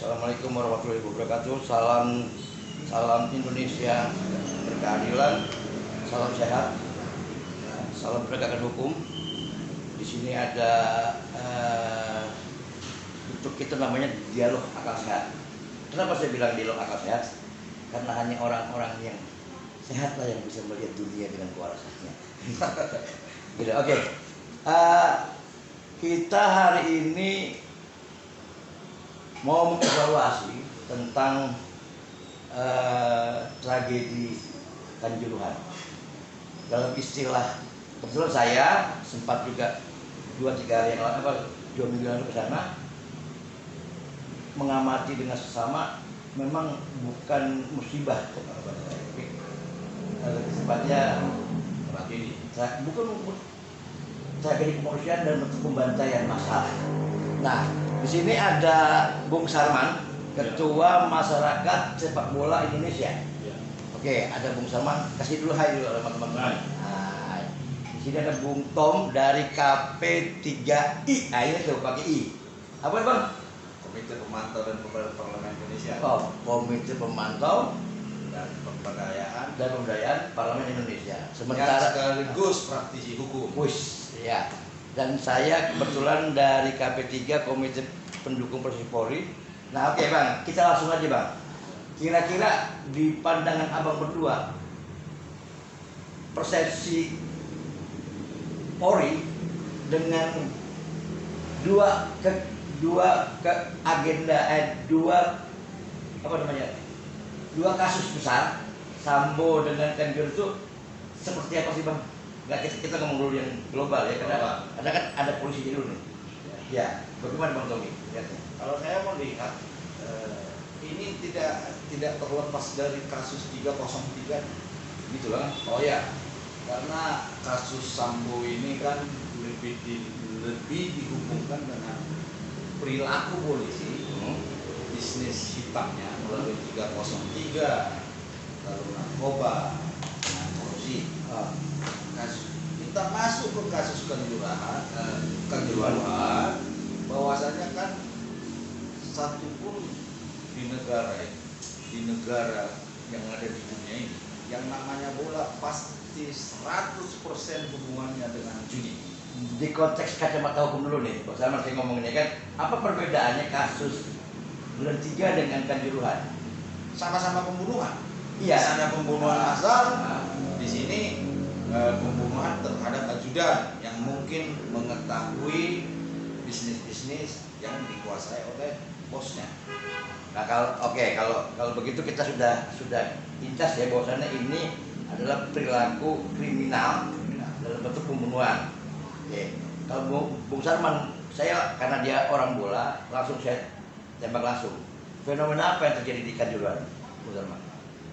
Assalamualaikum warahmatullahi wabarakatuh. Salam Indonesia berkeadilan, salam sehat, salam penegakan hukum. Di sini ada untuk kita namanya dialog akal sehat. Kenapa saya bilang dialog akal sehat? Karena hanya orang-orang yang sehat lah yang bisa melihat dunia dengan kewarasannya. Gitu. Oke. Kita hari ini mau mengevaluasi tentang tragedi Kanjuruhan. Dalam istilah, kebetulan saya sempat juga 2-3 hari yang lalu, 2 minggu lalu ke sana mengamati dengan sesama. Memang bukan musibah, tempatnya tragedi. Bukan tragedi kemanusiaan dan bentuk pembantaian massal. Nah, di sini ada Bung Sarman, Ketua Masyarakat Sepak Bola Indonesia. Oke, ada Bung Sarman. Kasih dulu hai dulu teman-teman. Nah, di sini ada Bung Tom dari KP3I. Nah, ini tuh pakai I. Apa Bang? Komite Pemantau dan Pemberdayaan Parlemen Indonesia. Oh, Komite Pemantau dan Pemberdayaan Parlemen Indonesia. Sementara sekaligus praktisi hukum. Ya. Dan saya kebetulan dari KP3 Komite Pendukung Persib Polri. Nah, oke Bang, kita langsung aja Bang. Kira-kira di pandangan Abang berdua, persepsi Polri dengan dua kasus besar, Sambo dengan Kanjuruhan itu seperti apa sih Bang? Nggak, kita ngomong dulu yang global ya, karena ada polisi dulu nih. Ya, bagaimana Bang Tommy? Kalau saya melihat ini tidak terlepas dari kasus 303, gitu lah. Oh ya, karena kasus Sambo ini kan lebih dihubungkan dengan perilaku polisi, bisnis hitamnya melalui 303, lalu narkoba, korupsi. Kita masuk ke kasus Kanjuruhan, bahwasanya kan satupun di negara yang ada di dunia ini yang namanya bola pasti 100% hubungannya dengan judi. Di konteks kacamata hukum dulu nih, Bang Sarman, saya ngomonginnya kan, apa perbedaannya kasus Duren 3 dengan Kanjuruhan? Sama-sama pembunuhan. Iya. Di sana pembunuhan massal, di sini pembunuhan terhadap ajudan yang mungkin mengetahui bisnis-bisnis yang dikuasai oleh bosnya. Nah, kalau begitu kita sudah intas ya bahwasannya ini adalah perilaku kriminal dalam bentuk pembunuhan. Oke. Kalau Bung Sarman, saya karena dia orang bola, langsung saya tembak langsung. Fenomena apa yang terjadi di Kanjuruhan, Bung Sarman?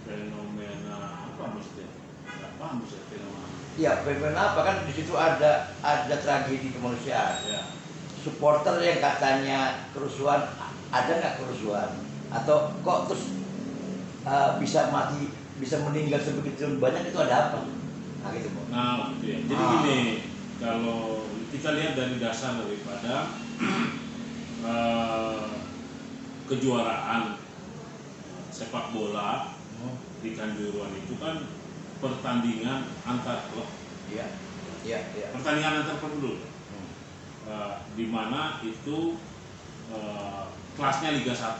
Fenomena apa maksudnya? Nggak paham saya fenomena. Iya, fenomena apa, kan di situ ada tragedi kemanusiaan. Ya. Supporter yang katanya kerusuhan, ada nggak kerusuhan? Atau kok terus bisa mati, bisa meninggal sebegitu banyak, itu ada apa? Nah gitu Bang. Nah, gitu ya. Jadi gini, kalau kita lihat dari dasar daripada kejuaraan sepak bola di Kanjuruhan itu kan pertandingan antar klub. Iya. Pertandingan antar klub dulu. Di mana itu kelasnya Liga 1.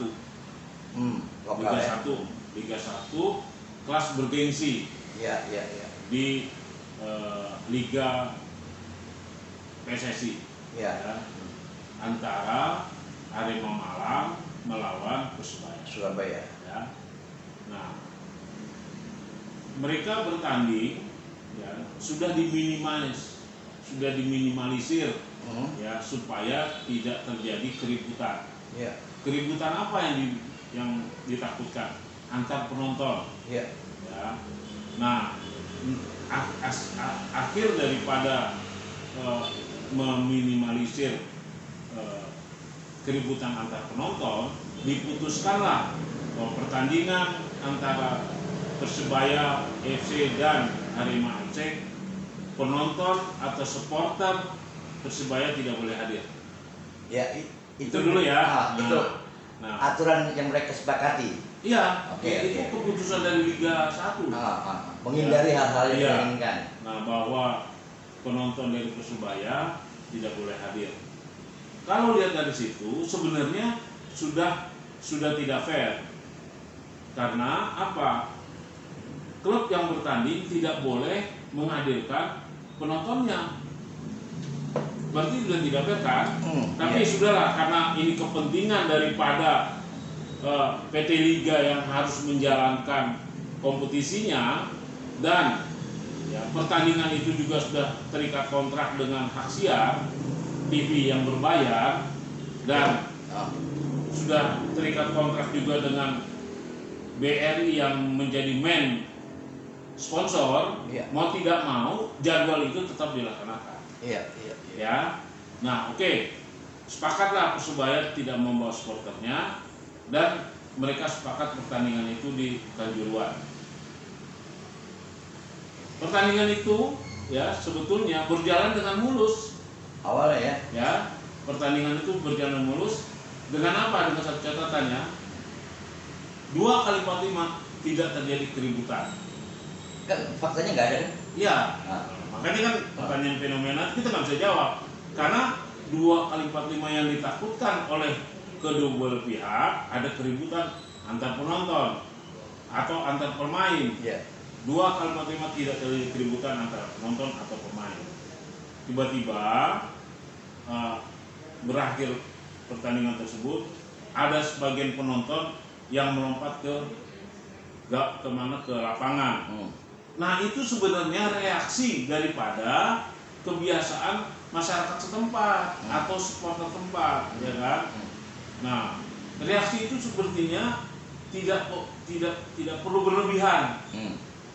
Liga 1 kelas bergengsi. Iya. Di Liga PSSI. Iya. Ya, antara Arema Malang melawan Persebaya Surabaya. ya. Nah, mereka bertanding ya, sudah diminimalisir ya, supaya tidak terjadi keributan. Iya. Keributan apa yang ditakutkan? Antar penonton. Iya. Ya. Nah, akhir daripada meminimalisir keributan antar penonton, diputuskanlah bahwa pertandingan antara Persebaya FC dan Arema FC, penonton atau supporter Persebaya tidak boleh hadir. Ya, itu dulu ya. Betul. Nah, aturan yang mereka sepakati. iya, Oke, itu oke. keputusan dari Liga 1. Menghindari hal-hal yang Iya. diinginkan. Nah, bahwa penonton dari Persebaya tidak boleh hadir. Kalau lihat dari situ, sebenarnya sudah tidak fair. Karena apa? Klub yang bertanding tidak boleh menghadirkan penontonnya. Berarti sudah tidak fair kan? Tapi iya. sudahlah, karena ini kepentingan daripada PT Liga yang harus menjalankan kompetisinya, dan ya, pertandingan itu juga sudah terikat kontrak dengan hak siar TV yang berbayar, dan sudah terikat kontrak juga dengan BRI yang menjadi main sponsor. Iya. Mau tidak mau jadwal itu tetap dilaksanakan. Iya. Ya, nah oke, sepakatlah Persebaya tidak membawa supporternya, dan mereka sepakat pertandingan itu di Kanjuruhan. Pertandingan itu ya sebetulnya berjalan dengan mulus. Awalnya ya. Ya, pertandingan itu berjalan mulus dengan apa? Dengan satu catatannya, 2 kali 45 tidak terjadi keributan. Kan faktanya nggak ada kan? Iya. Nah, Makanya kan pertanyaan fenomena kita nggak bisa jawab, karena 2 kali 45 yang ditakutkan oleh kedua belah pihak ada keributan antar penonton atau antar pemain. iya. 2 kali 45 tidak terjadi keributan antara penonton atau pemain. Tiba-tiba berakhir pertandingan tersebut, ada sebagian penonton yang melompat ke lapangan. Nah, itu sebenarnya reaksi daripada kebiasaan masyarakat setempat atau supporter tempat, ya kan? Nah, reaksi itu sepertinya tidak perlu berlebihan.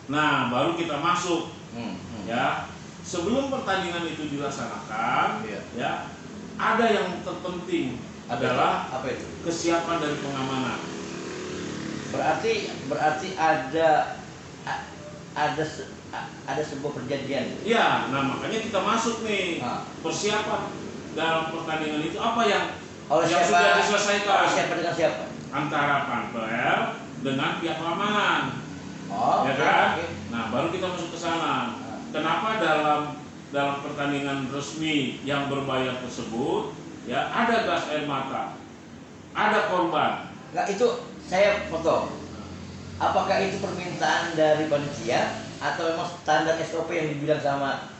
Nah, baru kita masuk, ya. Sebelum pertandingan itu dilaksanakan, Iya. ya, ada yang terpenting adalah apa itu? kesiapan dari pengamanan. Berarti ada sebuah perjanjian. Iya, nah makanya kita masuk nih, persiapan dalam pertandingan itu apa yang sudah diselesaikan Siapa dengan siapa? antara Panpel dengan pihak keamanan. Oh, Ya kan? oke. Nah, baru kita masuk ke sana. Kenapa dalam pertandingan resmi yang berbayar tersebut, ya ada gas air mata, ada korban. Nggak, itu saya potong. Apakah itu permintaan dari panitia atau memang standar SOP yang dibilang sama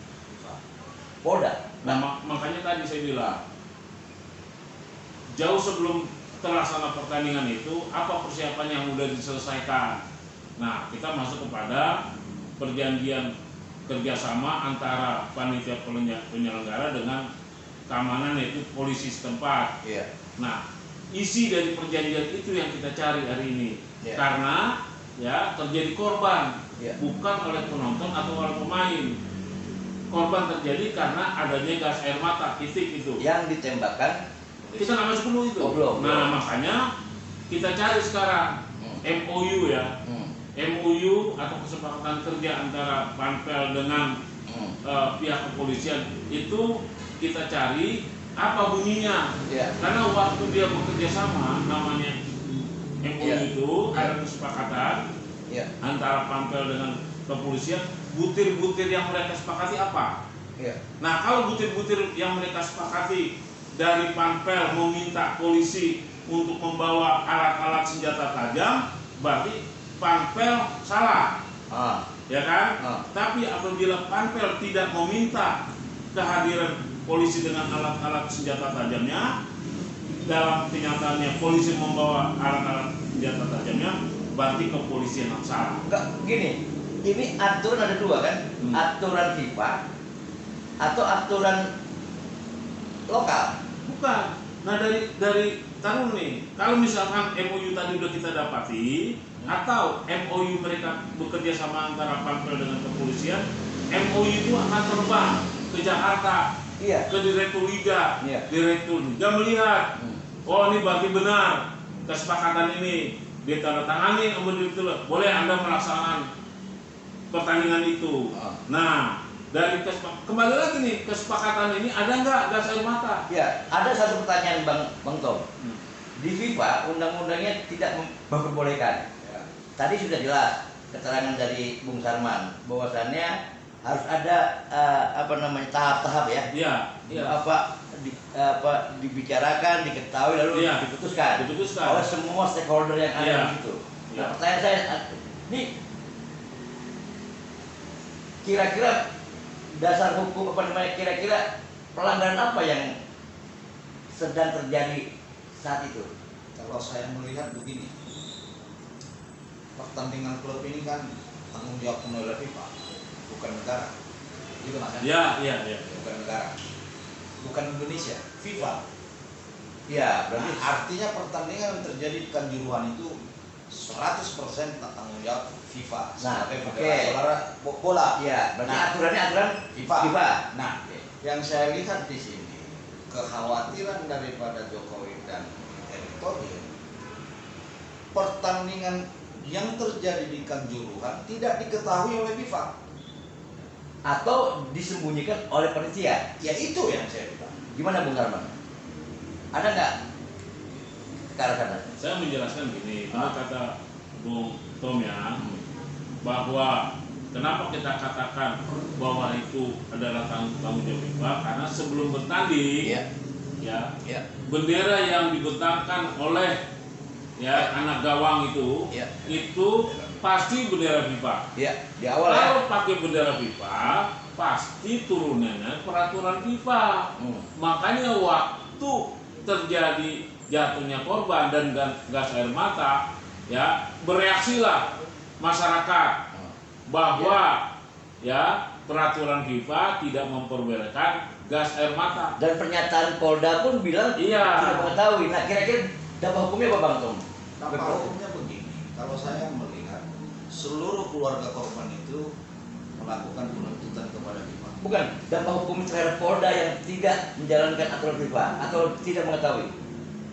Polda? Nah, makanya tadi saya bilang, jauh sebelum terlaksana pertandingan itu, apa persiapan yang sudah diselesaikan? Nah, kita masuk kepada perjanjian kerjasama antara panitia penyelenggara dengan keamanan, yaitu polisi setempat. Iya. Nah, isi dari perjanjian itu yang kita cari hari ini. Iya. Karena ya terjadi korban, Iya. bukan oleh penonton atau oleh pemain. Korban terjadi karena adanya gas air mata, titik itu. Yang ditembakkan Kita nggak masuk dulu itu. Oh, belum. Nah, makanya kita cari sekarang MOU ya. MOU atau kesepakatan kerja antara Panpel dengan pihak kepolisian itu kita cari apa bunyinya. Iya. Karena waktu dia bekerja sama, namanya MOU Iya. itu ada kesepakatan Iya. antara Panpel dengan kepolisian, butir-butir yang mereka sepakati apa? Iya. Nah, kalau butir-butir yang mereka sepakati dari Panpel meminta polisi untuk membawa alat-alat senjata tajam, berarti Panpel salah, ya kan? Tapi apabila Panpel tidak meminta kehadiran polisi dengan alat-alat senjata tajamnya, dalam kenyataannya polisi membawa alat-alat senjata tajamnya, berarti kepolisian yang salah. Enggak, gini. Ini aturan ada dua kan? Aturan FIFA atau aturan lokal. Bukan. Nah, dari taruh nih, kalau misalkan MOU tadi udah kita dapati, atau MOU mereka bekerja sama antara Panpel dengan kepolisian, MOU itu akan terbang ke Jakarta, Iya. ke Direktur Liga. Iya. Direktur Liga melihat, oh ini berarti benar kesepakatan ini ditandatangani sama Direktur, boleh Anda melaksanakan pertandingan itu. Nah, dari kembali lagi nih, kesepakatan ini ada nggak gas air mata? Ya, ada satu pertanyaan Bang Tom. di FIFA undang-undangnya tidak memperbolehkan. Ya. Tadi sudah jelas keterangan dari Bung Sarman bahwasannya harus ada tahap-tahap ya. Iya, iya. Dibicarakan, diketahui lalu Iya. diputuskan oleh semua stakeholder yang ada Iya. di situ. Iya. Nah, pertanyaan saya ini kira-kira dasar hukum kira-kira pelanggaran apa yang sedang terjadi saat itu? Kalau saya melihat begini, pertandingan klub ini kan tanggung jawab penuh oleh FIFA, bukan negara. Gitu mas? Iya. Bukan negara, bukan Indonesia, FIFA. Ya, berarti Nah, artinya pertandingan yang terjadi di Kanjuruhan itu 100% tanggung jawab FIFA. Nah, sebagai oke. pengelola bola. ya, berarti Nah, aturannya aturan FIFA. FIFA. Nah, yang saya lihat di sini kekhawatiran daripada Jokowi dan Erick Thohir, pertandingan yang terjadi di Kanjuruhan tidak diketahui oleh FIFA. Atau disembunyikan oleh panitia. Ya itu yang saya bilang. Gimana Bung Sarman? Ada nggak ke arah sana? Saya menjelaskan gini, kalau kata Bung Tom ya, bahwa kenapa kita katakan bahwa itu adalah tanggung jawab FIFA, karena sebelum bertanding, ya, bendera yang dibentangkan oleh anak gawang itu, itu pasti bendera FIFA. Ya, di awal ya. Kalau pakai bendera FIFA, pasti turunannya peraturan FIFA. Makanya waktu terjadi jatuhnya korban dan gas air mata, ya bereaksilah masyarakat bahwa peraturan FIFA tidak memperbolehkan gas air mata. Dan pernyataan Polda pun bilang tidak mengetahui. Nah, kira-kira dampak hukumnya apa Bang Tom? Dampak hukumnya begini, kalau saya melihat seluruh keluarga korban itu melakukan penuntutan kepada FIFA. Bukan, dampak hukum terhadap Polda yang tidak menjalankan aturan FIFA atau tidak mengetahui.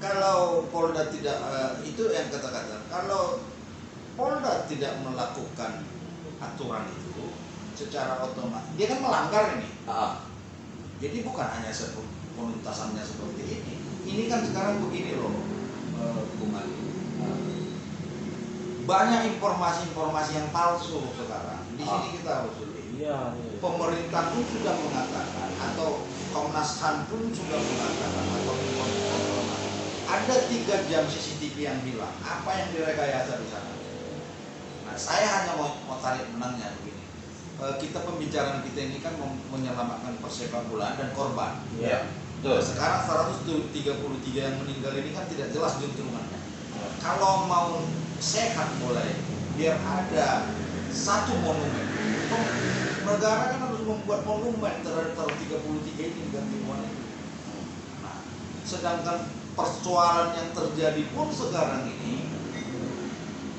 Kalau Polda tidak, itu yang kata-kata, kalau Polda tidak melakukan aturan itu secara otomatis, dia kan melanggar ini. Jadi bukan hanya penuntasannya seperti ini. Ini kan sekarang begini loh, Bung Ali. Banyak informasi-informasi yang palsu sekarang. Di sini kita harus lihat. Pemerintah pun sudah mengatakan, atau Komnas HAM pun sudah mengatakan, atau ada 3 jam CCTV yang hilang. Apa yang direkayasa di sana? Nah, saya hanya mau tarik benangnya begini. Kita pembicaraan kita ini kan menyelamatkan persepak bola dan korban. Sekarang 133 yang meninggal ini kan tidak jelas juntrungannya. Kalau mau sehat boleh, biar ada satu monumen. Negara kan harus membuat monumen terhadap 33 ini ganti uang itu. Nah, sedangkan persoalan yang terjadi pun sekarang ini,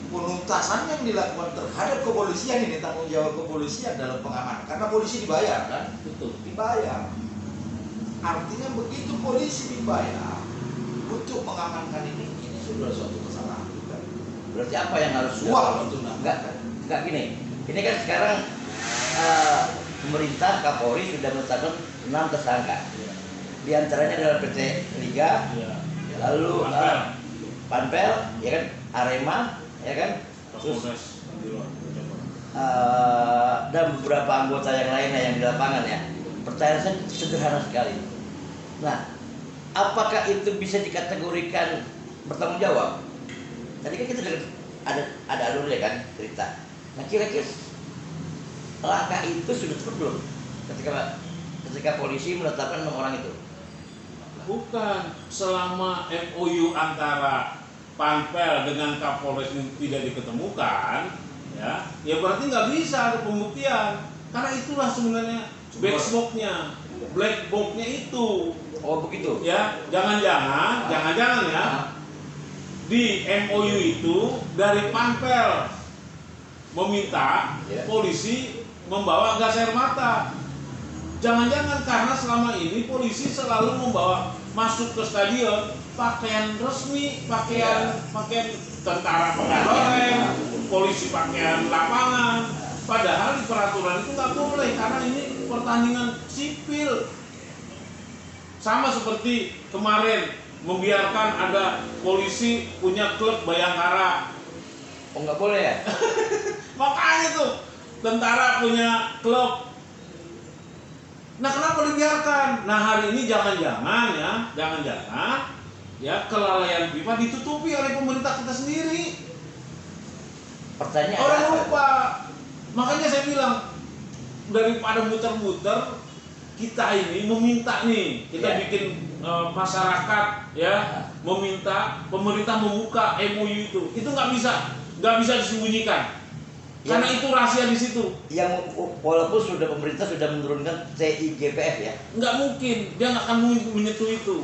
penuntasan yang dilakukan terhadap kepolisian ini, tanggung jawab kepolisian dalam pengamanan, karena polisi dibayar kan? Betul. Dibayar. Artinya begitu polisi dibayar untuk mengamankan ini sudah suatu kesalahan juga. Berarti apa yang harus Suap itu enggak gini. Ini kan sekarang pemerintah Kapolri sudah menetapkan 6 tersangka. Di antaranya adalah PT Liga, lalu Panpel, ya kan, Arema, ya kan, terus dan beberapa anggota yang lainnya yang di lapangan ya. Pertanyaan saya sederhana sekali. Nah, apakah itu bisa dikategorikan bertanggung jawab? Tadi kan kita ada alurnya kan cerita. Nah, kira-kira langkah itu sudah tepat belum ketika polisi menetapkan 6 orang itu? Bukan, selama MOU antara Panpel dengan Kapolres ini tidak diketemukan, ya berarti nggak bisa ada pembuktian. Karena itulah sebenarnya black box-nya itu. Oh begitu. Ya, jangan-jangan ya di MOU itu dari Panpel meminta polisi membawa gas air mata. Jangan-jangan karena selama ini polisi selalu membawa masuk ke stadion pakaian resmi, pakaian tentara pengamanan, polisi pakaian lapangan. Padahal di peraturan itu nggak boleh karena ini pertandingan sipil. Sama seperti kemarin membiarkan ada polisi punya klub Bayangkara. Oh nggak boleh ya? Makanya tuh tentara punya klub. Nah kenapa dibiarkan? Nah hari ini jangan-jangan ya kelalaian FIFA ditutupi oleh pemerintah kita sendiri. Pertanyaan Orang apa? lupa. Makanya saya bilang daripada muter-muter kita ini meminta nih kita Ya. bikin masyarakat ya meminta pemerintah membuka MOU itu nggak bisa disembunyikan karena Ya. itu rahasia di situ. Yang walaupun pemerintah sudah menurunkan TIGPF ya. Nggak mungkin dia nggak akan menyentuh itu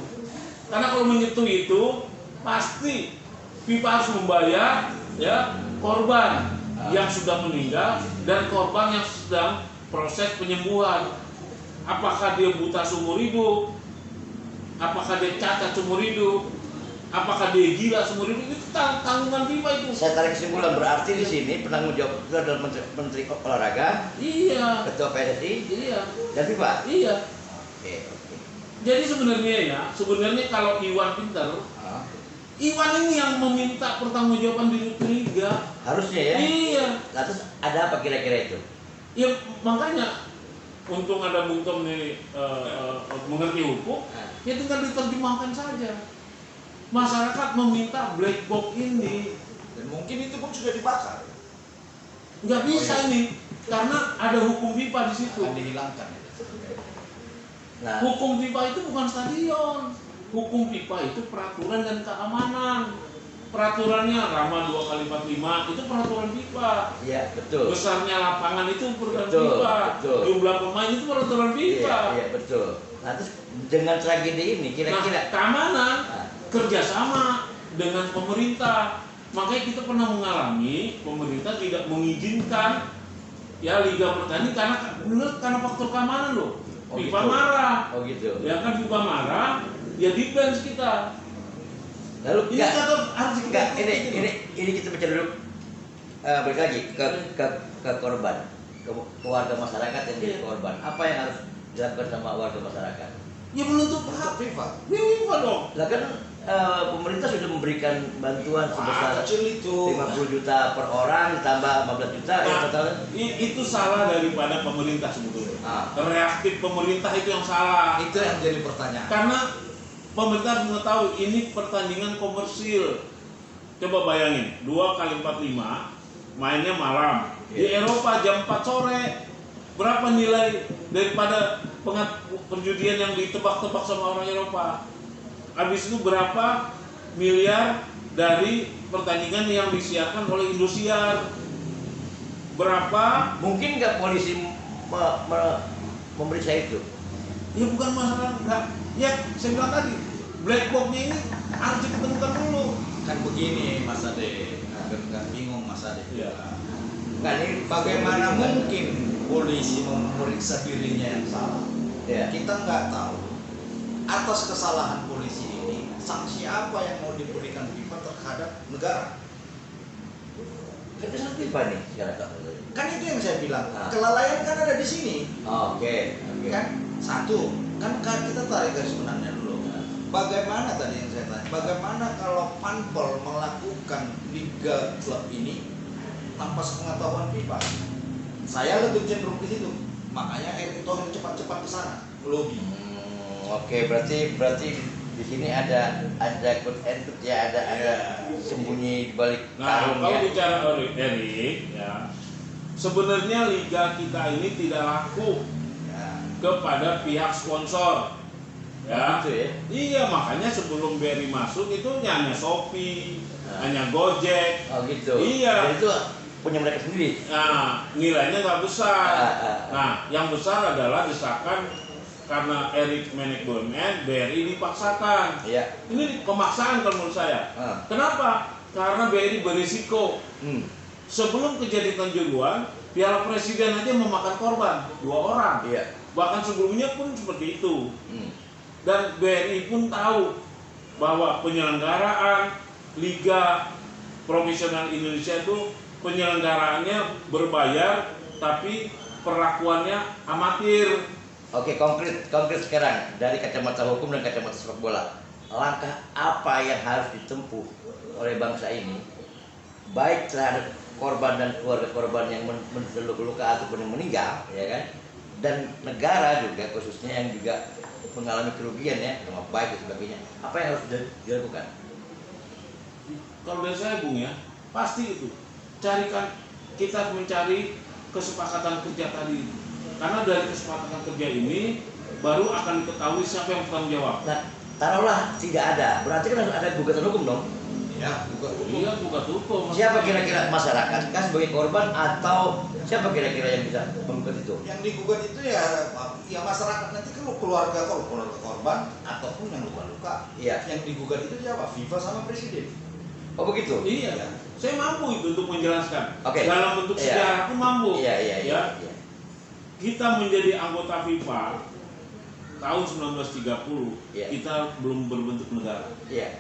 karena kalau menyentuh itu pasti FIFA harus membayar ya korban yang sudah meninggal dan korban yang sedang proses penyembuhan. Apakah dia buta seumur hidup, apakah dia cacat seumur hidup, apakah dia gila seumur hidup, itu tanggungan FIFA itu. Saya tarik kesimpulan berarti di sini penanggung jawab itu adalah Menteri Olahraga, Iya, Ketua PSSI, iya, dan FIFA. iya. Oke. Jadi sebenarnya kalau Iwan pintar, Ah, Iwan ini yang meminta pertanggungjawaban di Liga. harusnya ya. Iya, Nah, terus ada apa kira-kira itu? ya makanya untung ada Bung Tom nih mengerti hukum, ya tinggal diterjemahkan saja. Masyarakat meminta black box ini, Dan mungkin itu pun sudah dibakar. nggak bisa ini, karena ada hukum FIFA di situ. Akan dihilangkan. Nah, Hukum FIFA itu bukan stadion, hukum FIFA itu peraturan dan keamanan. Peraturannya Rama 2x45 itu peraturan FIFA. iya betul. Besarnya lapangan itu peraturan Betul, FIFA. betul. Jumlah pemain itu peraturan FIFA. Iya, iya betul. Nah, terus dengan tragedi ini Nah, kira-kira keamanan Nah, kerjasama dengan pemerintah. Makanya kita pernah mengalami pemerintah tidak mengizinkan ya liga bertanding karena faktor keamanan loh. Oh, FIFA gitu. marah. oh gitu. Ya kan FIFA marah, ya di-bans kita. Lalu Ini enggak, harus kita enggak ikuti. ini kita baca dulu balik lagi ke korban, ke warga masyarakat yang jadi Iya. korban. Apa yang harus dilakukan sama warga masyarakat? Ya menuntut Untuk hak FIFA. FIFA dong. Lah kan pemerintah sudah memberikan bantuan sebesar Kecil itu. 50 juta per orang ditambah 15 juta ya Nah, total. itu salah daripada pemerintah sebetulnya. Ah. Reaktif pemerintah itu yang salah. Itu yang jadi pertanyaan. Karena pemerintah harus mengetahui ini pertandingan komersil. Coba bayangin, 2x45 mainnya malam. Di Eropa jam 4 sore. Berapa nilai daripada perjudian yang ditebak-tebak sama orang Eropa? Habis itu berapa miliar dari pertandingan yang disiarkan oleh Indosiar? Berapa? Mungkin nggak polisi memeriksa itu? Ya bukan masalah enggak. Ya saya bilang tadi, black box-nya ini harus ditemukan dulu. Kan begini Mas Ade, agak bingung Mas Ade. Iya. Nggak, ini Bagaimana mungkin polisi memeriksa dirinya yang salah? Ya. Kita nggak tahu atas kesalahan polisi ini sanksi apa yang mau diberikan FIFA terhadap negara. Kan itu FIFA nih sekarang. Kan itu yang saya bilang. Ah. Kelalaian kan ada di sini. Oke. Kan satu, kan kita tarik garis benangnya dulu. Bagaimana tadi yang saya tanya? Bagaimana kalau Panpel melakukan liga klub ini tanpa sepengetahuan FIFA? Saya lebih cenderung ke situ. Makanya Erick Thohir cepat-cepat ke sana, lobby. Oke, berarti di sini ada quote and quote ya, ada sembunyi di balik Nah, karung kalau ya. bicara Erik, ya sebenarnya liga kita ini tidak laku Ya. kepada pihak sponsor. Ya, Gitu ya. iya makanya sebelum BRI masuk itu hanya Shopee, Nah. hanya Gojek. Oh gitu. Iya. Dan itu punya mereka sendiri. Nah, nilainya nggak besar. Ah. Nah, yang besar adalah desakan karena Erik menek BUMN, BRI dipaksakan. Iya. Ini pemaksaan kalau menurut saya. Ah. Kenapa? Karena BRI berisiko. Hmm. Sebelum kejadian Kanjuruhan, Piala Presiden aja memakan korban 2 orang. Iya. Bahkan sebelumnya pun seperti itu. Hmm. Dan BRI pun tahu bahwa penyelenggaraan Liga Profesional Indonesia itu penyelenggaraannya berbayar, tapi perlakuannya amatir. Oke, konkret sekarang dari kacamata hukum dan kacamata sepak bola. langkah apa yang harus ditempuh oleh bangsa ini, baik terhadap korban dan keluarga korban yang luka ataupun yang meninggal, ya kan, dan negara juga khususnya yang juga mengalami kerugian ya, rumah baik dan sebagainya. Apa yang harus dilakukan? Kalau dari saya Bung ya, pasti itu kita mencari kesepakatan kerja tadi, karena dari kesepakatan kerja ini baru akan ketahui siapa yang bertanggung jawab. Nah, taruhlah tidak ada, berarti kan harus ada gugatan hukum dong. Ya, Iya, bukan hukum. Siapa kira-kira masyarakat kan sebagai korban, atau siapa kira-kira yang bisa menggugat itu? yang digugat itu ya masyarakat nanti kan keluarga korban ataupun yang luka-luka. Iya. Yang digugat itu siapa? FIFA sama presiden. Oh begitu? Iya, Ya. saya mampu itu untuk menjelaskan. Oke. Dalam bentuk Iya. sejarah pun mampu. Iya. Ya. Kita menjadi anggota FIFA tahun 1930, Iya. kita belum berbentuk negara. Iya,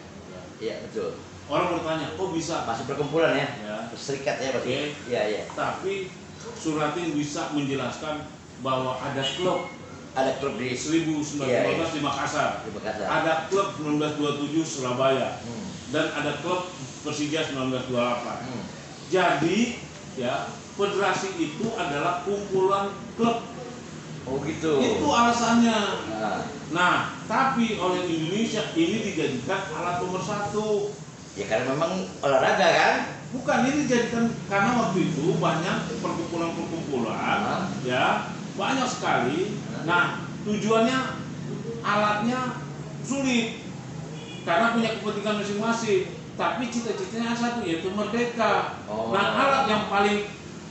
betul. Orang bertanya, kok bisa? Masih perkumpulan ya? Ya. Serikat ya pasti. Oke. Iya. Tapi Suratin bisa menjelaskan bahwa ada klub Ada klub di 1915 Iya. di Makassar, Di Makassar. ada klub 1927 Surabaya, Hmm. dan ada klub Persija 1928. Hmm. Jadi ya, federasi itu adalah kumpulan klub. Oh gitu. Itu alasannya. Nah, Nah, tapi oleh Indonesia ini dijadikan alat pemersatu. ya karena memang olahraga kan? Bukan, ini dijadikan karena waktu itu banyak perkumpulan-perkumpulan, Nah. ya banyak sekali. Nah, tujuannya alatnya sulit karena punya kepentingan masing-masing. Tapi cita-citanya satu, yaitu merdeka. Oh. Nah, alat yang paling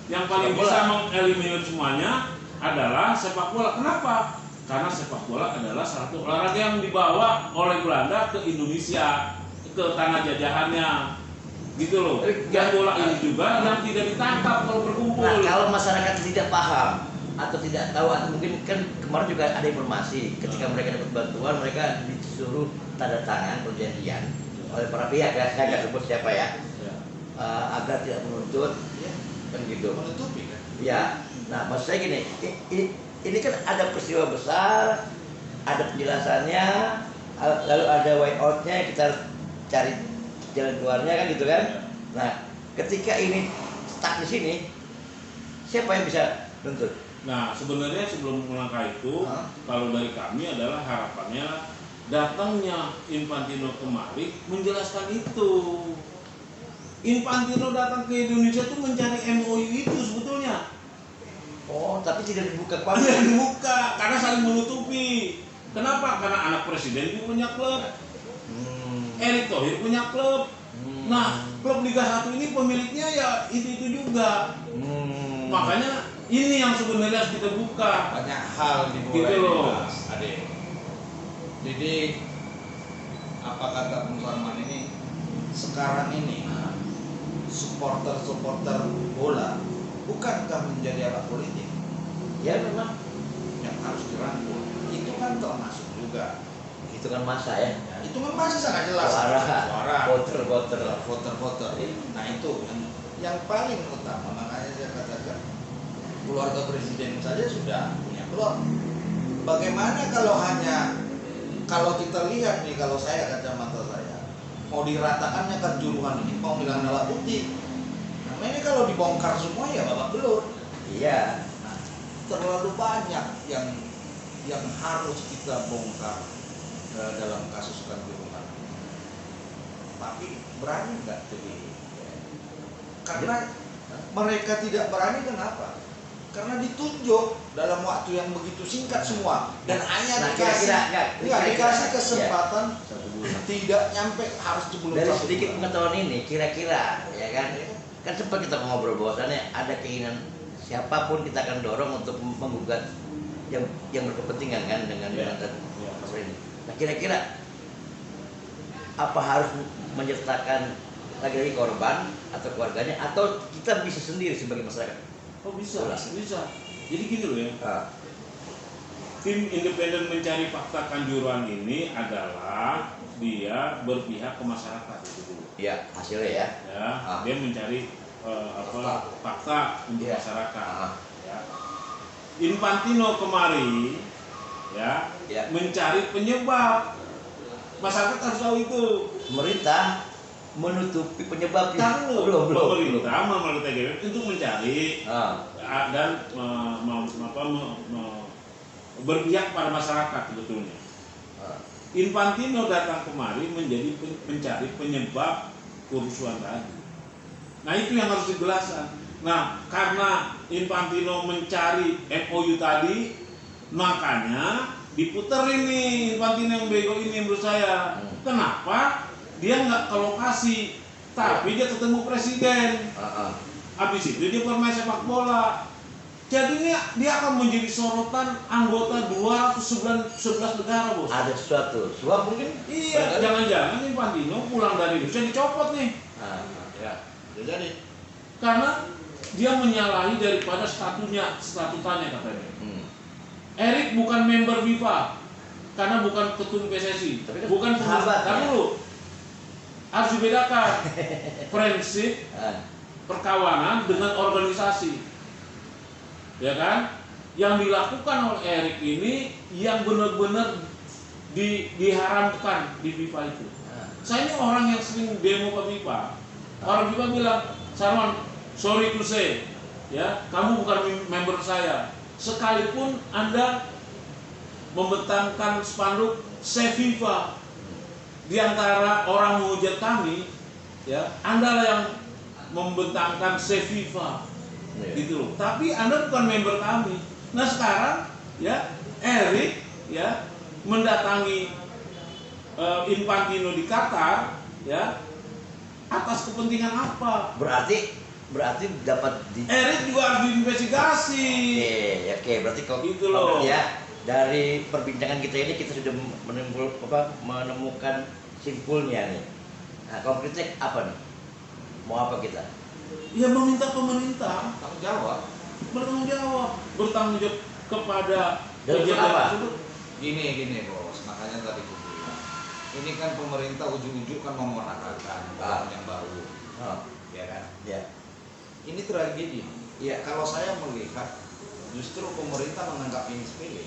Sepak bola. bisa mengeliminir semuanya adalah sepak bola. Kenapa? Karena sepak bola adalah satu olahraga yang dibawa oleh Belanda ke Indonesia, ke tanah jajahannya, gitu loh. Dan bola ini juga yang tidak ditangkap kalau berkumpul. Nah, kalau masyarakat tidak paham atau tidak tahu, atau mungkin kan kemarin juga ada informasi ketika mereka dapat bantuan, mereka disuruh tanda tangan perjanjian oleh para pihak ya, saya nggak sebut siapa ya, Ya. agar tidak menuntut, Ya, kan gitu. menutupi kan. Ya, nah maksud saya gini, ini kan ada peristiwa besar, ada penjelasannya, lalu ada way out-nya, kita harus cari jalan keluarnya kan gitu kan. Nah, ketika ini stuck di sini, siapa yang bisa nuntut? Nah, sebenarnya sebelum melangkah itu, kalau dari kami adalah harapannya datangnya Infantino kemari menjelaskan itu. Infantino datang ke Indonesia itu mencari MOU itu sebetulnya. Oh, tapi tidak dibuka Tidak panggung. dibuka karena saling menutupi. Kenapa? Karena anak presiden itu punya klub, Erick Thohir punya klub. Nah, klub Liga 1 ini pemiliknya ya itu juga. Makanya ini yang sebenarnya harus kita buka. Banyak hal dimulai Gitu loh. dibahas, Adik. Jadi apa kata Bung Sarman ini, sekarang ini supporter bola bukankah menjadi alat politik Ya memang yang harus dirangkul? Itu kan termasuk juga. itu kan masa ya. Itu kan masih sangat jelas. Suara, voter. Voter. Nah itu yang paling utama, makanya saya katakan keluarga presiden saja sudah punya klub. Bagaimana kalau kita lihat nih, kalau saya kacamata saya mau diratakannya kan juruhan ini mau bilang alat bukti. Nah ini kalau dibongkar semua ya babak belur. Iya. Nah, terlalu banyak yang harus kita bongkar dalam kasus kanjuruhan. Tapi berani nggak jadi? Karena mereka tidak berani, kenapa? Karena ditunjuk dalam waktu yang begitu singkat semua, dan hanya dikasih kesempatan tidak nyampe harus sebelum Dari 1 sedikit bulan. pengetahuan ini kira-kira ya kan sempat kita ngobrol bahwasannya ada keinginan siapapun kita akan dorong untuk menggugat yang berkepentingan kan dengan pasal ini. Nah kira-kira apa harus menyertakan lagi korban atau keluarganya, atau kita bisa sendiri sebagai masyarakat? Oh bisa. Jadi gini loh ya. Tim independen mencari fakta kanjuruhan ini adalah dia berpihak ke masyarakat itu dulu. Ya hasilnya ya. Dia mencari fakta untuk masyarakat. Ya. Infantino kemari mencari penyebab. Masyarakat harus tahu itu. Pemerintah menutupi penyebabnya. Kan Belum. pemerintah melalui TGW untuk mencari dan berpihak pada masyarakat sebetulnya. Infantino datang kemari menjadi mencari penyebab kerusuhan tadi. Nah itu yang harus dijelaskan. Nah karena Infantino mencari MOU tadi, makanya diputerin nih Infantino yang bego ini menurut saya. Kenapa dia nggak ke lokasi, tapi dia ketemu presiden. Habis itu dia bermain sepak bola. Jadinya dia akan menjadi sorotan anggota 211 negara, bos. Ada sesuatu, suap mungkin? Iya, jangan-jangan Infantino pulang dari Indonesia dicopot nih. Ya, jadi Karena dia menyalahi daripada statutanya katanya. Erik bukan member FIFA karena bukan ketum PSSI, tapi kan bukan sahabat. Tapi lu harus dibedakan prinsip perkawanan dengan organisasi. Ya kan? Yang dilakukan oleh Erik ini yang benar-benar diharamkan di FIFA itu. Saya ini orang yang sering demo ke FIFA. Orang FIFA bilang, Sarwan, sorry to say, ya, kamu bukan member saya. Sekalipun Anda membentangkan spanduk Save FIFA di antara orang menghujat kami, ya, Anda lah yang membentangkan Save FIFA. Gitu loh. Tapi Anda bukan member kami. Nah sekarang ya Erik ya mendatangi Infantino di Qatar ya atas kepentingan apa? Berarti dapat Erik juga harus diinvestigasi. Oke, berarti kalau gitu loh. Ya dari perbincangan kita ini kita sudah menemukan simpulnya nih. Nah konkretnya apa nih? Mau apa kita? Ya meminta pemerintah tanggung jawab. bertanggung jawab kepada kejadian tersebut. Gini bos, makanya tadi aku bilang, ini kan pemerintah ujung-ujung kan memeratakan yang baru, ya kan? Ya. Ini tragedi. Ya kalau saya melihat, justru pemerintah menganggap ini sepele.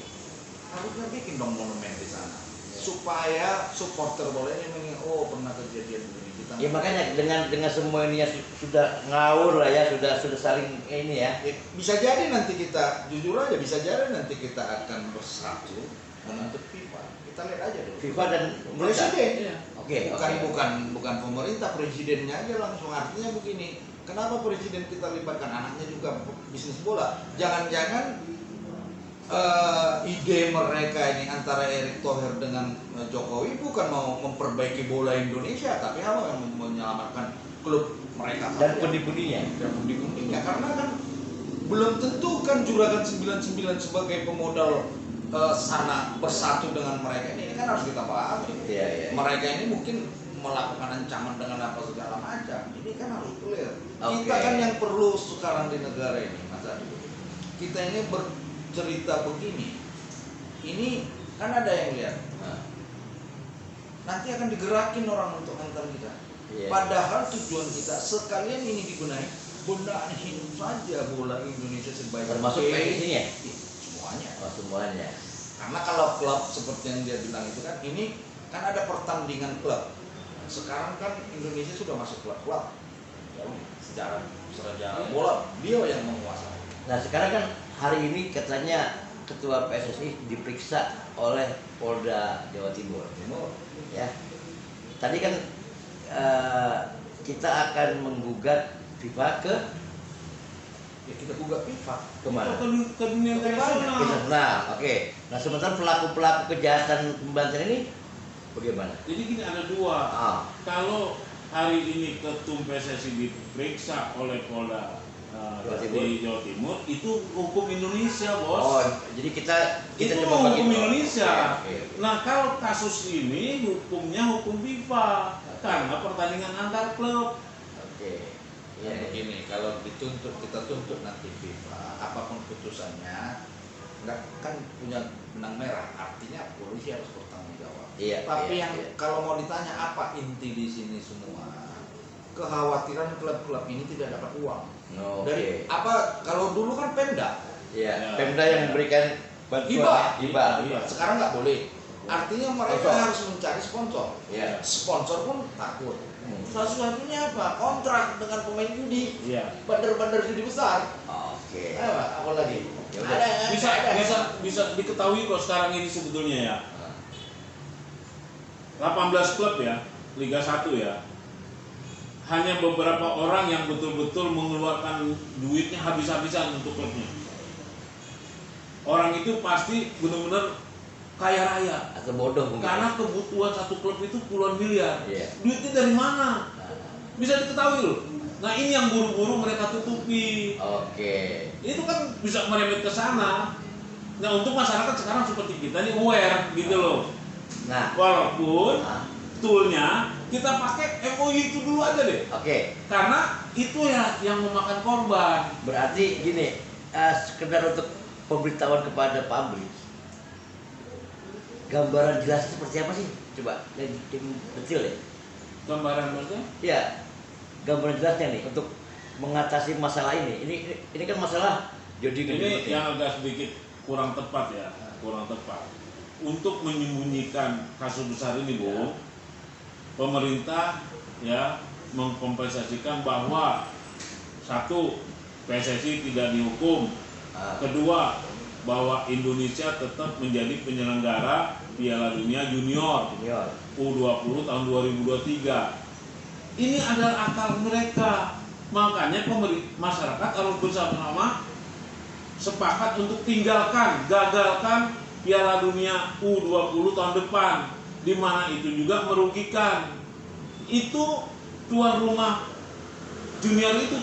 Harusnya bikin dong monumen di sana, supaya supporter bola ini mengingat, oh pernah kejadian begini. Ya makanya dengan semua ini ya sudah ngawur lah ya, sudah saling ini ya. Bisa jadi nanti kita jujur aja, bisa jadi nanti kita akan bersatu menuntut FIFA. Kita lihat aja dulu. FIFA dan presiden. Ya. Oke. Bukan pemerintah, presidennya aja langsung. Artinya begini, kenapa presiden kita libatkan anaknya juga bisnis bola? Jangan-jangan ide mereka ini antara Erick Thohir dengan Jokowi bukan mau memperbaiki bola Indonesia, tapi apa yang menyelamatkan klub mereka dan pundi-pundinya. Karena kan belum tentu kan Juragan 99 sebagai pemodal sana bersatu dengan mereka ini kan harus kita pahami. Iya. Mereka ini mungkin melakukan ancaman dengan apa segala macam. Ini kan harus clear. Okay. Kita kan yang perlu sekarang di negara ini, Mas Adi. Kita ini cerita begini, ini kan ada yang lihat, nanti akan digerakin orang untuk nonton kita. Padahal tujuan kita sekalian ini digunakan bendaan hidup saja bola Indonesia sebaik termasuk ini ya? Semuanya. Semuanya. Karena kalau klub seperti yang dia bilang itu kan, ini kan ada pertandingan klub. Sekarang kan Indonesia sudah masuk klub-klub. Secara bola dia yang menguasai. Nah sekarang kan hari ini katanya Ketua PSSI diperiksa oleh Polda Jawa Timur. Ya. Tadi kan kita akan menggugat FIFA ke kita gugat FIFA kemana? Ke dunia internasional. Nah, oke. Nah sementara pelaku kejahatan pembantaian ini bagaimana? Jadi gini, ada dua. Kalau hari ini ketum PSSI diperiksa oleh Polda di Jawa Timur, itu hukum Indonesia, bos. Oh, jadi kita itu cuma hukum Indonesia. Okay. Nah, kalau kasus ini hukumnya hukum FIFA karena pertandingan antar klub. Oke. Ya begini, kalau dituntut, kita tuntut nanti FIFA, apapun putusannya, nggak kan punya benang merah, artinya polisi harus bertanggung jawab. Iya. Tapi kalau mau ditanya apa inti di sini semua, kekhawatiran klub-klub ini tidak dapat uang. Dari apa? Kalau dulu kan Pemda. Iya. Pemda yang memberikan bantuan hibah. Sekarang nggak boleh. Artinya mereka Sponsor. harus mencari sponsor. Iya. Sponsor pun takut. Satu-satunya apa? Kontrak dengan pemain judi. Iya. Bandar-bandar judi besar. Oke. Apa lagi? Ya udah. Bisa diketahui kok sekarang ini sebetulnya ya. 18 klub ya, Liga 1 ya. Hanya beberapa orang yang betul-betul mengeluarkan duitnya habis-habisan untuk klubnya. Orang itu pasti benar-benar kaya raya. Atau bodoh mungkin. Karena kebutuhan satu klub itu puluhan miliar. Iya. Duitnya dari mana? Bisa diketahui loh. Nah ini yang buru-buru mereka tutupi. Oke. Itu kan bisa merembet ke sana. Nah untuk masyarakat sekarang seperti kita ini aware gitu loh. Nah, Walaupun nah, toolnya kita pakai MOU itu dulu aja deh. oke. Karena itu ya yang memakan korban. Berarti gini, sekedar untuk pemberitahuan kepada publik. Gambaran jelas seperti apa sih? Coba yang detail ya. Gambaran maksudnya? Ya, gambaran jelasnya nih untuk mengatasi masalah ini. Ini kan masalah jadi Ini yang agak sedikit kurang tepat ya, kurang tepat. Untuk menyembunyikan kasus besar ini, Bu, pemerintah ya mengkompensasikan bahwa satu, PSSI tidak dihukum, kedua, bahwa Indonesia tetap menjadi penyelenggara Piala Dunia Junior U20 tahun 2023. Ini adalah akal mereka. Makanya masyarakat harus bersama-sama sepakat untuk gagalkan Piala Dunia U20 tahun depan, di mana itu juga merugikan. Itu tuan rumah junior itu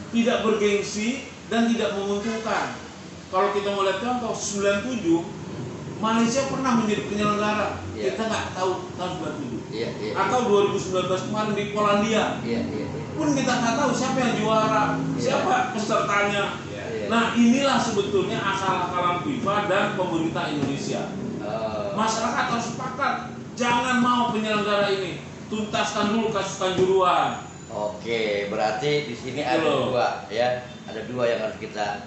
tidak bergengsi dan tidak menguntungkan. Kalau kita mau lihat contoh 97 Malaysia pernah menjadi penyelenggara, Iya. kita nggak tahu tahun 97. Iya. Atau 2019 kemarin di Polandia, Iya. pun kita nggak tahu siapa yang juara, siapa pesertanya. Nah inilah sebetulnya akal-akalan FIFA dan pemerintah Indonesia. Masyarakat harus sepakat, jangan mau penyelenggara ini, tuntaskan dulu kasus Kanjuruhan. Oke, berarti di sini ada Betul. dua ya, ada dua yang harus kita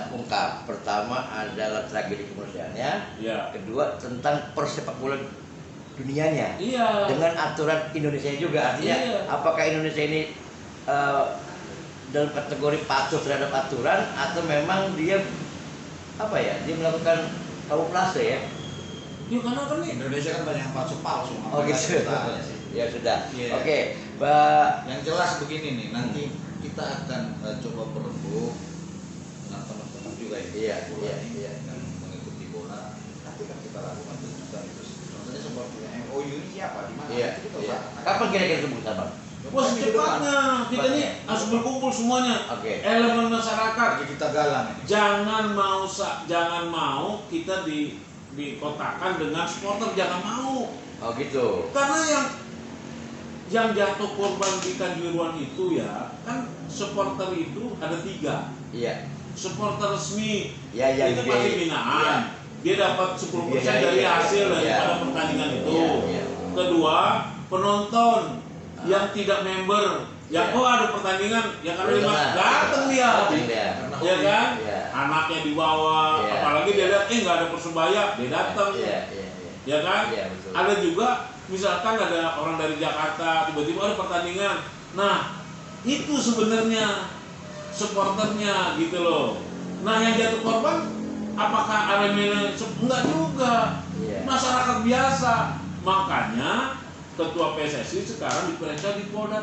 ungkap. Pertama adalah tragedi kemanusiaannya, Ya. kedua tentang persepak bola dunianya Iya. dengan aturan Indonesia juga. Artinya Iya. apakah Indonesia ini dalam kategori patuh terhadap aturan atau memang dia dia melakukan kamuflase ya? Ya karena kan nih Indonesia kan banyak yang palsu-palsu. Oh gitu. Kita- Ya sudah. Iya. Oke, Mbak. Yang jelas begini nih, nanti kita akan coba berembuk dengan teman-teman juga ya. Iya, bola ini, iya. yang mengikuti bola. Nanti kan kita lakukan tuntutan itu. Contohnya seperti MOU ini siapa di mana? Iya. Itu kita Iya. usahakan. Kapan kira-kira itu Bang? wah secepatnya kita ini harus berkumpul semuanya. Oke. Elemen masyarakat. Lagi kita galang ini. Jangan mau kita dikotakan dengan supporter, jangan mau. Oh gitu. Karena yang jatuh korban di Kanjuruhan itu ya kan supporter itu ada 3. Iya. Supporter resmi Ya, yang itu di- pasti binaan. iya. Dia dapat 10% Iya, dari iya, hasil iya. daripada pertandingan itu. Iya, iya. Kedua, penonton yang tidak member, yang Iya. ada pertandingan, ya karena Betul, lima Mas. datang dia, Datang dia. Karena ya hobi. kan? Iya. Anaknya dibawa, Iya. apalagi dia lihat nggak ada persebaya, dia datang, Iya. ya kan? Iya, betul. Ada juga misalkan ada orang dari Jakarta tiba-tiba ada pertandingan, nah itu sebenarnya supporternya gitu loh. Nah yang jatuh korban apakah Aremania? Enggak juga, Iya. masyarakat biasa. Makanya ketua PSSI sekarang diperiksa di Polda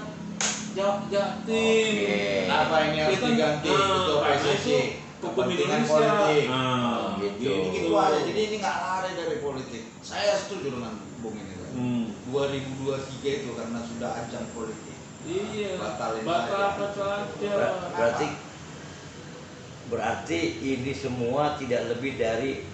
Jatim. Oke. Apa ini harus Kita, diganti ketua karena PSSI? itu hukum Kepentingan Indonesia. politik. Nah, gitu. Ini gitu aja. Jadi ini nggak lari dari politik. Saya setuju dengan Bung ini. 2023 itu karena sudah ajang politik. Iya. Batalin Batal aja. Berarti ini semua tidak lebih dari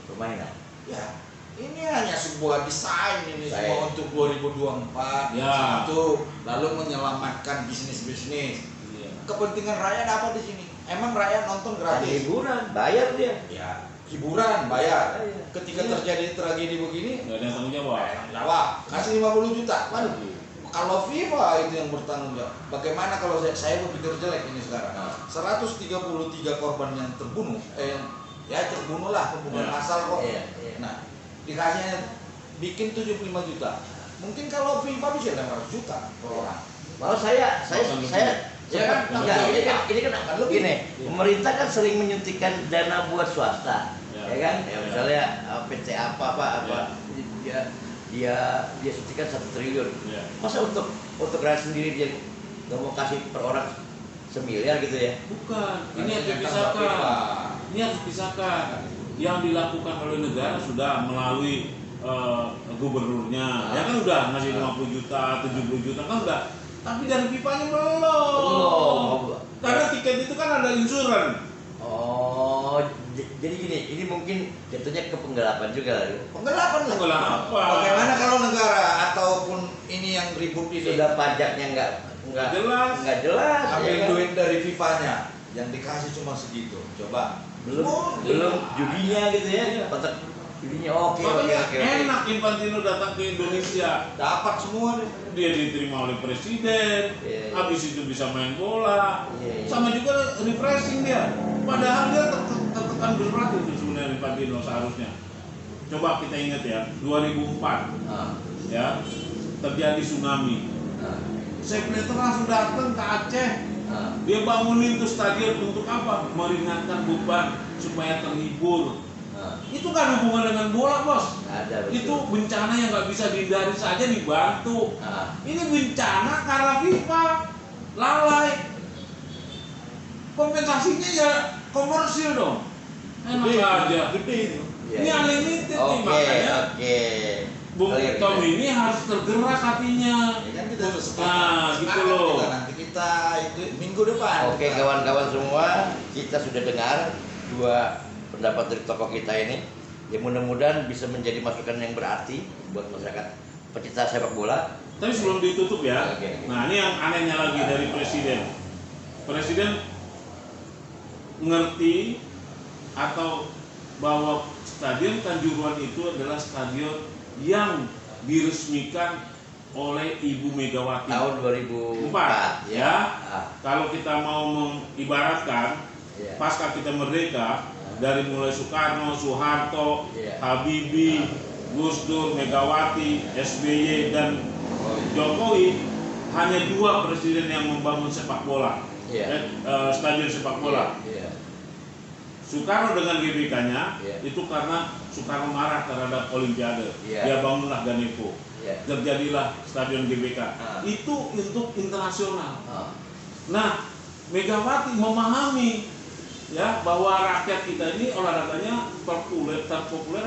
permainan. Ya, ini hanya sebuah desain ini Desain. semua untuk 2024. Ya. Itu lalu menyelamatkan bisnis-bisnis. Iya. Kepentingan rakyat apa di sini? Emang rakyat nonton Ada gratis? hiburan, bayar dia. Ya, hiburan bayar. Iya. Ketika Iya. terjadi tragedi begini, Nggak ada yang tanggung jawab. jawab, kasih 50 juta. Waduh, kalau FIFA itu yang bertanggung jawab. Bagaimana kalau saya berpikir jelek ini sekarang? 133 korban yang terbunuh, yang ya terbunuhlah pembunuhan massal kok. Iya, iya. Nah, dikasihnya bikin 75 juta. Mungkin kalau FIFA bisa 500 juta per orang. Malah saya Ya kan? enggak, ini kan lebih. gini, pemerintah kan sering menyuntikkan dana buat swasta, Ya. ya kan? Ya Ya. misalnya PT apa, Ya. dia suntikan 1 triliun. Ya. Masa untuk rakyat sendiri dia nggak mau kasih per orang 1 miliar gitu ya? Bukan, ini harus Nanti dipisahkan. FIFA. Ini harus dipisahkan. Yang dilakukan oleh negara sudah melalui gubernurnya, ya kan udah ngasih 50 juta, 70 juta kan udah. Tapi dari FIFA-nya belum. Belum. Karena tiket itu kan ada insuran. Oh, jadi gini, ini mungkin jatuhnya ke penggelapan juga. Penggelapan lah. Penggelapan. Bagaimana kalau negara ataupun ini yang ribut ini Sudah pajaknya nggak Jelas. nggak jelas. ambil ya kan? duit dari FIFA-nya yang dikasih cuma segitu. Coba. belum judinya gitu ya, Iya. kontrak judinya oke. Makanya enak Infantino datang ke Indonesia. Dapat semua nih. Dia diterima oleh presiden, Iya, iya. habis itu bisa main bola, Iya, iya. sama juga refreshing dia. Padahal dia tertekan berat itu sebenarnya Infantino seharusnya. Coba kita ingat ya, 2004 Ah, ya terjadi tsunami. ah, Sepp Blatter langsung datang ke Aceh. ah. Dia bangunin tuh stadion untuk apa? Meringankan beban supaya terhibur. Itu kan hubungan dengan bola, bos. Ada betul. Itu bencana yang nggak bisa dihindari saja dibantu. Ah, Ini bencana karena FIFA lalai. Kompensasinya ya komersil dong. Enak aja. Gede itu. iya, Ini iya. unlimited nih, Oke, makanya oke. Bung Clear, Tom clear. ini harus tergerak hatinya. Ya kan kita harus Nah, gitu sepakat loh. kita, nanti kita itu minggu depan. Oke, kawan-kawan semua, kita sudah dengar 2 pendapat dari tokoh kita ini. Ya mudah-mudahan bisa menjadi masukan yang berarti buat masyarakat pecinta sepak bola. Tapi sebelum ditutup ya, Oke. nah ini yang anehnya lagi dari presiden. Presiden ngerti atau bahwa Stadion Kanjuruhan itu adalah stadion yang diresmikan oleh Ibu Megawati Tahun 2004 4 ya. Ah, Kalau kita mau mengibaratkan iya. pasca kita merdeka dari mulai Soekarno, Soeharto, Iya. Habibie, Gus Dur, Megawati, SBY dan Jokowi, hanya 2 presiden yang membangun sepak bola, Iya. stadion sepak bola. Iya. Soekarno dengan GBK-nya Iya. itu karena Soekarno marah terhadap Olimpiade, Iya. dia bangunlah Ganepo, Iya. terjadilah stadion GBK. Ah. Itu untuk internasional. Ah, Nah, Megawati memahami ya bahwa rakyat kita ini olahraganya terpopuler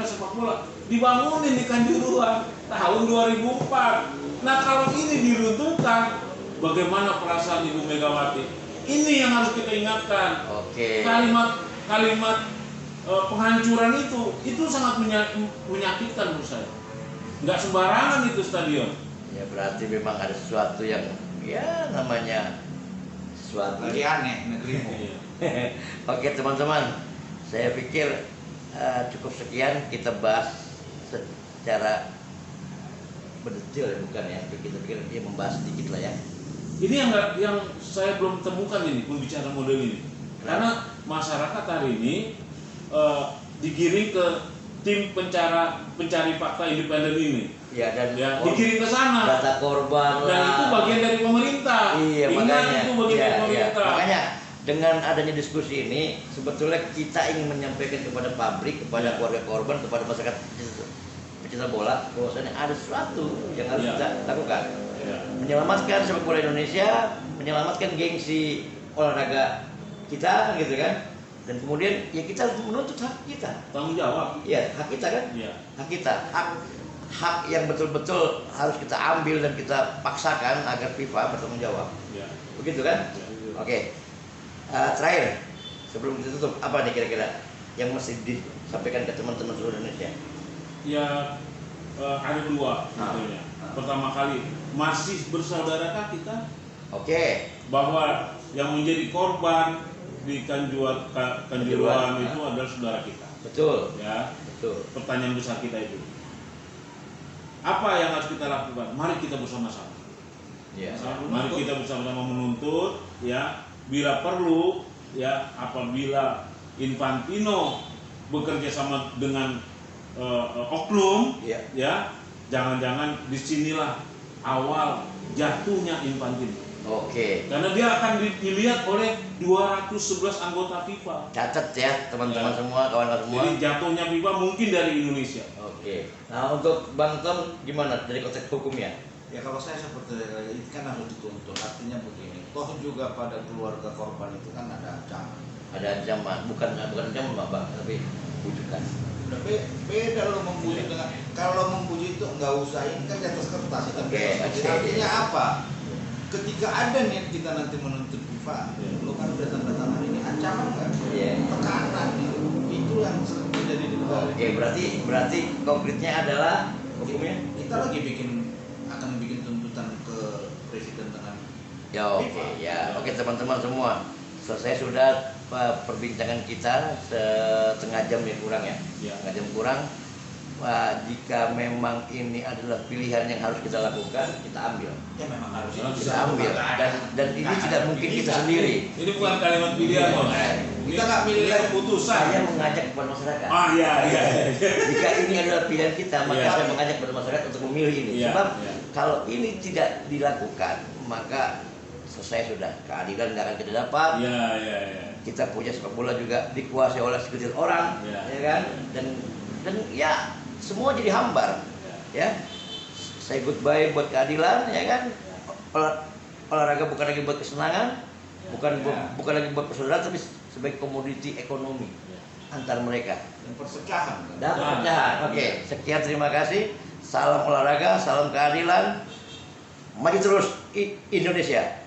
sepak bola, dibangunin di Kanjuruhan tahun 2004. Nah, kalau ini diruntuhkan, bagaimana perasaan Ibu Megawati? Ini yang harus kita ingatkan. Oke. Kalimat penghancuran itu sangat menyakitkan menurut saya. Nggak sembarangan itu stadion. Ya berarti memang ada sesuatu yang ya namanya sesuatu. Lagi aneh negerimu. Iya. Oke teman-teman, saya pikir cukup sekian kita bahas secara berdetil ya, bukan ya? Kita pikir ya membahas sedikit lah ya. Ini yang saya belum temukan ini pembicara model ini. Karena masyarakat hari ini digiring ke tim pencari fakta independen ini. Ya dan Ya, digiring ke sana. data korban Dan itu bagian dari pemerintah. Iya, Ingat makanya. itu bagian Iya, dari iya. pemerintah. Makanya dengan adanya diskusi ini sebetulnya kita ingin menyampaikan kepada publik, kepada Iya. keluarga korban, kepada masyarakat pecinta bola bahwasanya ada sesuatu yang harus Iya. kita lakukan. Ya. Menyelamatkan sepak bola Indonesia, menyelamatkan gengsi olahraga kita gitu kan. Dan kemudian ya kita harus menuntut hak kita. Tanggung jawab. Iya, hak kita kan? Iya. Hak kita, hak yang betul-betul harus kita ambil dan kita paksakan agar FIFA bertanggung jawab. Ya. Begitu kan? Ya. Oke. Terakhir sebelum kita tutup apa nih kira-kira yang mesti disampaikan ke teman-teman seluruh Indonesia? Ya ada 2 sebetulnya. Pertama kali masih bersaudarakah kita Oke. bahwa yang menjadi korban di Kanjuruhan Kanjuruhan, itu adalah saudara kita. Betul. Ya, Betul. pertanyaan besar kita itu. Apa yang harus kita lakukan? Mari kita bersama-sama. Iya. Mari kita bersama-sama menuntut ya, bila perlu ya, apabila Infantino bekerja sama dengan oknum, Iya. ya, jangan-jangan disinilah awal jatuhnya Infantino. Oke. Karena dia akan dilihat oleh 211 anggota FIFA. Catat ya teman-teman Ya. semua, kawan-kawan semua. Jadi jatuhnya FIFA mungkin dari Indonesia. Oke. Nah untuk Bang Tom gimana dari konteks hukumnya? Ya kalau saya seperti itu kan harus dituntut. Artinya begini, toh juga pada keluarga korban itu kan ada ancaman. Ada ancaman, bukan ancaman Bang, tapi bujukan. Udah beda lo membujuk dengan kalau membujuk itu nggak usah ini kan di atas kertas itu. Oke. Artinya apa? Ketika ada niat kita nanti menuntut FIFA, lo kan udah tanda tangan ini ancaman nggak? Iya. Tekanan itu yang sering terjadi di negara. Oke, berarti konkretnya adalah hukumnya? Kita lagi akan bikin tuntutan ke presiden dengan Ya oke, ya oke teman-teman semua. Selesai sudah perbincangan kita setengah jam ya kurang ya, Ya. setengah jam kurang. Wah, jika memang ini adalah pilihan yang harus kita lakukan, kita ambil. ya memang harus Kita ambil dan ini tidak mungkin kita sendiri. Ini bukan kalimat pilihan, Bos. Kita nggak milih Ini keputusan. Saya mengajak kepada masyarakat. Ah, iya, iya. Jika ini adalah pilihan kita, maka Iya. saya mengajak kepada masyarakat untuk memilih ini. Iya, Sebab iya. kalau ini tidak dilakukan, maka selesai sudah, keadilan nggak akan kita dapat. Iya, iya, iya. Kita punya sepak bola juga dikuasai oleh segelintir orang, Iya. ya kan? Dan ya semua jadi hambar, ya. Say goodbye buat keadilan, ya kan? Olahraga bukan lagi buat kesenangan, bukan lagi buat persaudaraan, tapi sebagai komoditi ekonomi antar mereka. dan perpecahan kan. Dan perpecahan. Oke, sekian terima kasih. Salam olahraga, salam keadilan. Maju terus Indonesia.